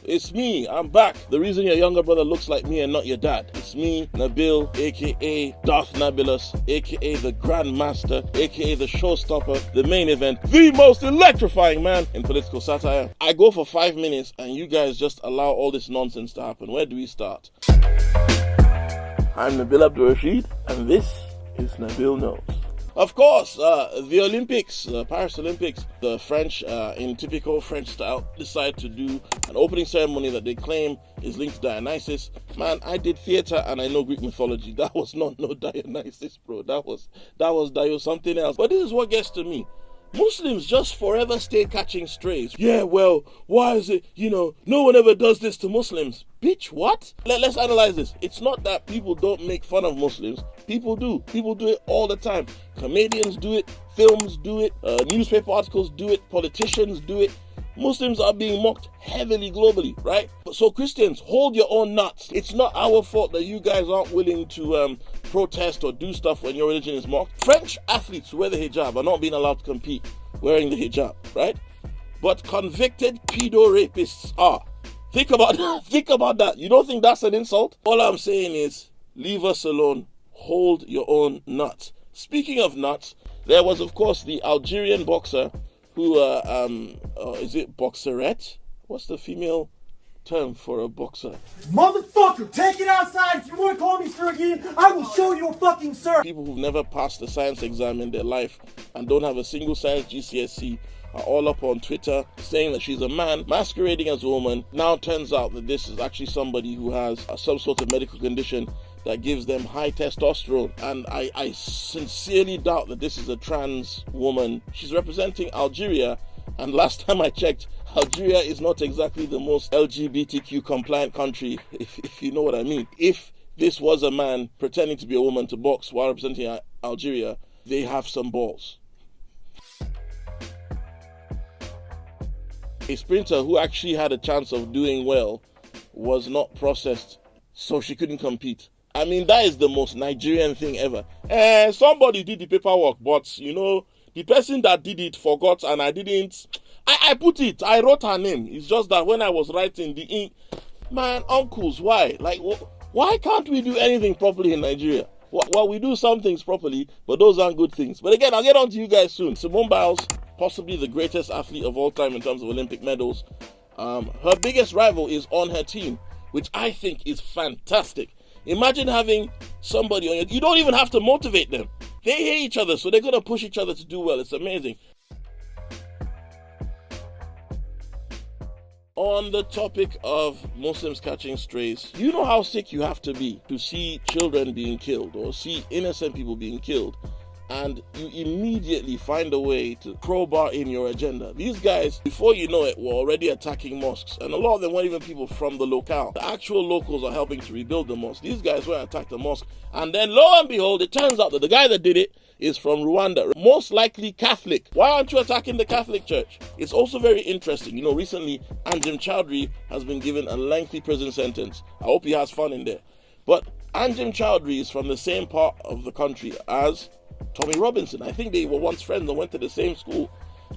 it's me. I'm back. The reason your younger brother looks like me and not your dad. It's me, Nabil, aka Darth Nabilus, aka the Grandmaster, aka the showstopper, the main event, the most electrifying man in political satire. I go for 5 minutes and you guys just allow all this nonsense to happen. Where do we start? I'm Nabil Abdulrashid and this is Nabil Knows. Of course, the Olympics, Paris Olympics, the French, in typical French style, decide to do an opening ceremony that they claim is linked to Dionysus. Man, I did theater and I know Greek mythology. That was not no Dionysus, bro. That was Dio something else. But this is what gets to me. Muslims just forever stay catching strays. Yeah, well, why is it, no one ever does this to Muslims. Bitch, what? Let's analyze this. It's not that people don't make fun of Muslims. People do. People do it all the time. Comedians do it. Films do it. Newspaper articles do it. Politicians do it. Muslims are being mocked heavily globally, right? So Christians, hold your own nuts. It's not our fault that you guys aren't willing to protest or do stuff when your religion is mocked. French athletes who wear the hijab are not being allowed to compete wearing the hijab, right? But convicted pedo rapists are. Think about that. Think about that. You don't think that's an insult? All I'm saying is, leave us alone. Hold your own nuts. Speaking of nuts, there was, of course, the Algerian boxer who, is it boxerette? What's the female term for a boxer? Motherfucker, take it outside. If you want to call me sir again, I will show you a fucking sir. People who've never passed a science exam in their life and don't have a single science GCSE are all up on Twitter saying that she's a man masquerading as a woman. Now turns out that this is actually somebody who has some sort of medical condition that gives them high testosterone. And I sincerely doubt that this is a trans woman. She's representing Algeria, and last time I checked, Algeria is not exactly the most LGBTQ compliant country, if you know what I mean. If this was a man pretending to be a woman to box while representing Algeria, they have some balls. A sprinter who actually had a chance of doing well was not processed, so she couldn't compete. I mean, that is the most Nigerian thing ever. Somebody did the paperwork, but, the person that did it forgot and I didn't. I put it. I wrote her name. It's just that when I was writing the ink, man, uncles, why? Like, why can't we do anything properly in Nigeria? Well, we do some things properly, but those aren't good things. But again, I'll get on to you guys soon. Simone Biles, possibly the greatest athlete of all time in terms of Olympic medals. Her biggest rival is on her team, which I think is fantastic. Imagine having somebody on you don't even have to motivate them. They hate each other, so they're going to push each other to do well. It's amazing. On the topic of Muslims catching strays, you know how sick you have to be to see children being killed or see innocent people being killed, and you immediately find a way to crowbar in your agenda. These guys, before you know it, were already attacking mosques, and a lot of them weren't even people from the locale. The actual locals are helping to rebuild the mosque. These guys went and attacked the mosque, and then lo and behold, it turns out that the guy that did it is from Rwanda, most likely Catholic. Why aren't you attacking the Catholic Church? It's also very interesting. Recently, Anjem Choudhury has been given a lengthy prison sentence. I hope he has fun in there. But Anjem Choudhury is from the same part of the country as Tommy Robinson. I think they were once friends and went to the same school.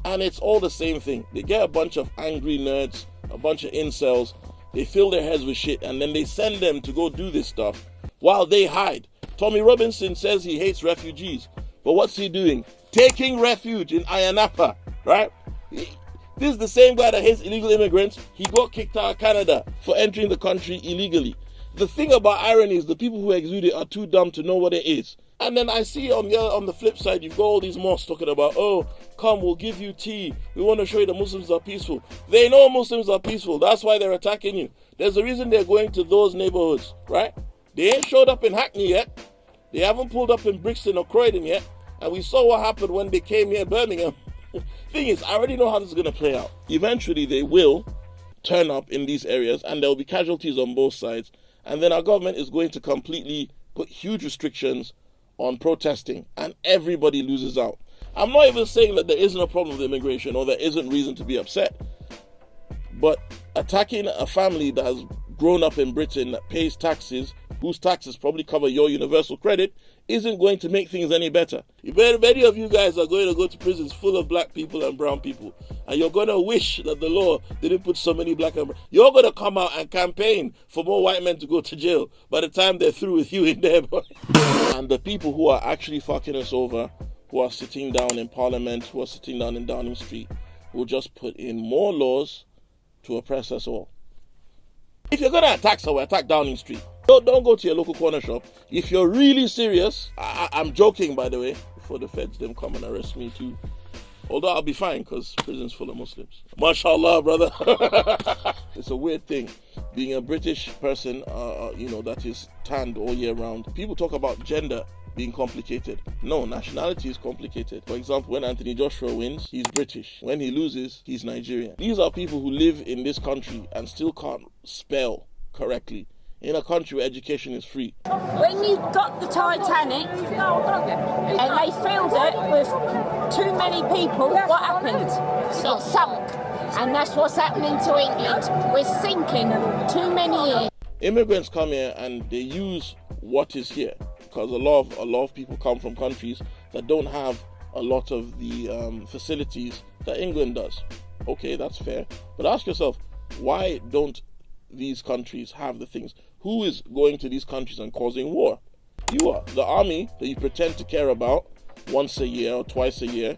And it's all the same thing. They get a bunch of angry nerds, a bunch of incels. They fill their heads with shit and then they send them to go do this stuff while they hide. Tommy Robinson says he hates refugees. But what's he doing? Taking refuge in Ayanapa, right? This is the same guy that hates illegal immigrants. He got kicked out of Canada for entering the country illegally. The thing about irony is the people who exude it are too dumb to know what it is. And then I see on the flip side, you've got all these mosques talking about, oh, come, we'll give you tea. We want to show you that Muslims are peaceful. They know Muslims are peaceful. That's why they're attacking you. There's a reason they're going to those neighborhoods, right? They ain't showed up in Hackney yet. They haven't pulled up in Brixton or Croydon yet. And we saw what happened when they came here in Birmingham. Thing is, I already know how this is going to play out. Eventually, they will turn up in these areas and there will be casualties on both sides. And then our government is going to completely put huge restrictions on protesting and everybody loses out. I'm not even saying that there isn't a problem with immigration or there isn't reason to be upset. But attacking a family that has grown up in Britain, that pays taxes, whose taxes probably cover your universal credit, isn't going to make things any better. Many of you guys are going to go to prisons full of black people and brown people, and you're going to wish that the law didn't put so many black and brown. You're going to come out and campaign for more white men to go to jail by the time they're through with you in there. And the people who are actually fucking us over, who are sitting down in Parliament, who are sitting down in Downing Street, will just put in more laws to oppress us all. If you're going to attack somewhere, attack Downing Street. Don't go to your local corner shop. If you're really serious, I'm joking, by the way, before the feds them come and arrest me too. Although I'll be fine because prison's full of Muslims. MashaAllah, brother. It's a weird thing. Being a British person, that is tanned all year round. People talk about gender being complicated. No, nationality is complicated. For example, when Anthony Joshua wins, he's British. When he loses, he's Nigerian. These are people who live in this country and still can't spell correctly in a country where education is free. When you got the Titanic and they filled it with too many people, what happened? It sunk. And that's what's happening to England. We're sinking. Too many here. Immigrants come here and they use what is here, because a lot of people come from countries that don't have a lot of the facilities that England does. Okay, that's fair. But ask yourself, why don't these countries have the things? Who is going to these countries and causing war? You are. The army that you pretend to care about once a year or twice a year,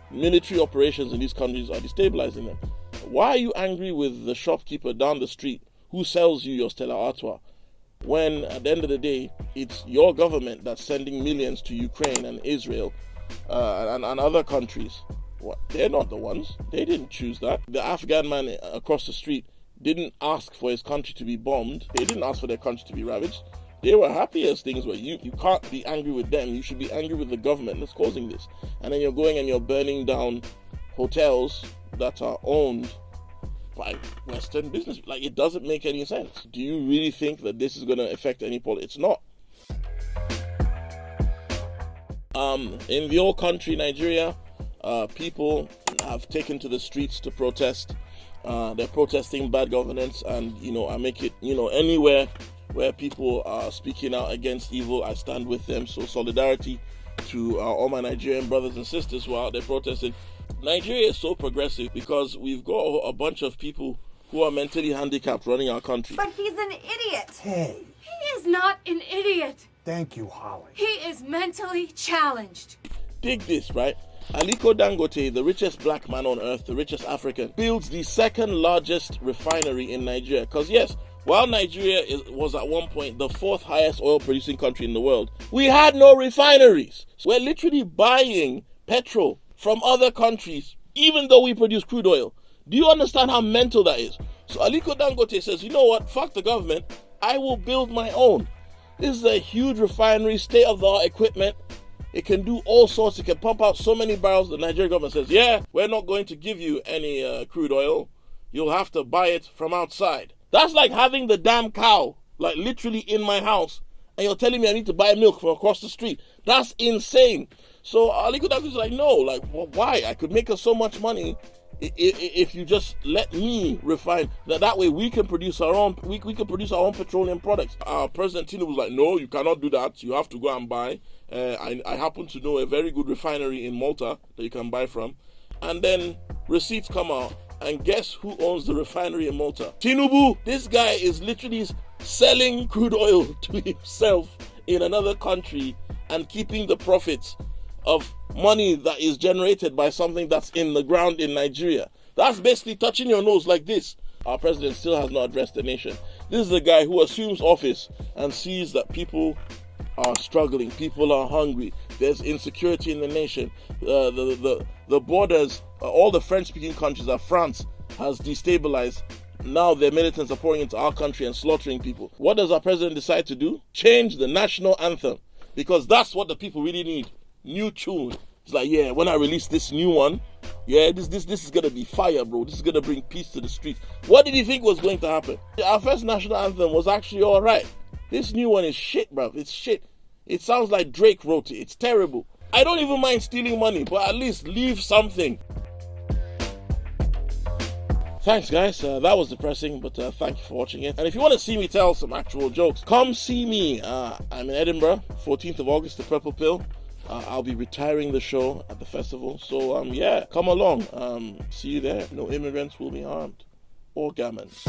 military operations in these countries are destabilizing them. Why are you angry with the shopkeeper down the street who sells you your Stella Artois, when at the end of the day, it's your government that's sending millions to Ukraine and Israel and other countries? What? They're not the ones. They didn't choose that. The Afghan man across the street didn't ask for his country to be bombed. They didn't ask for their country to be ravaged. They were happy as things were. You can't be angry with them. You should be angry with the government that's causing this. And then you're going and you're burning down hotels that are owned by Western business. Like, it doesn't make any sense. Do you really think that this is going to affect any politics? It's not. In the old country, Nigeria, people have taken to the streets to protest. They're protesting bad governance, and I make it, anywhere where people are speaking out against evil, I stand with them. So solidarity to all my Nigerian brothers and sisters who are out there protesting. Nigeria is so progressive because we've got a bunch of people who are mentally handicapped running our country. But he's an idiot. Hey. He is not an idiot. Thank you, Holly. He is mentally challenged. Dig this, right? Aliko Dangote, the richest black man on earth, the richest African, builds the second largest refinery in Nigeria. Because yes, while Nigeria was at one point the fourth highest oil producing country in the world, we had no refineries. So we're literally buying petrol from other countries, even though we produce crude oil. Do you understand how mental that is? So Aliko Dangote says, you know what, fuck the government, I will build my own. This is a huge refinery, state-of-the-art equipment. It can do all sorts. It can pump out so many barrels. The Nigerian government says, yeah, we're not going to give you any crude oil. You'll have to buy it from outside. That's like having the damn cow, like literally in my house, and you're telling me I need to buy milk from across the street. That's insane. So Aliko Dangote is like, no, like, why? I could make us so much money if you just let me refine that way we can produce our own we can produce our own petroleum products. President Tinubu was like, no, you cannot do that. You have to go and buy. I happen to know a very good refinery in Malta that you can buy from. And then receipts come out, and guess who owns the refinery in Malta? Tinubu. This guy is literally selling crude oil to himself in another country and keeping the profits of money that is generated by something that's in the ground in Nigeria. That's basically touching your nose like this. Our president still has not addressed the nation. This is the guy who assumes office and sees that people are struggling, people are hungry, there's insecurity in the nation. The borders, all the French-speaking countries that France has destabilized, now their militants are pouring into our country and slaughtering people. What does our president decide to do? Change the national anthem, because that's what the people really need. New tune. It's like, yeah, when I release this new one, yeah, this is gonna be fire, bro. This is gonna bring peace to the streets. What did you think was going to happen? Our first national anthem was actually alright. This new one is shit, bro. It's shit. It sounds like Drake wrote it. It's terrible. I don't even mind stealing money, but at least leave something. Thanks, guys. That was depressing, but thank you for watching it. And if you want to see me tell some actual jokes, come see me. I'm in Edinburgh, 14th of August, the Purple Pill. I'll be retiring the show at the festival. So, yeah, come along. See you there. No immigrants will be harmed or gamins.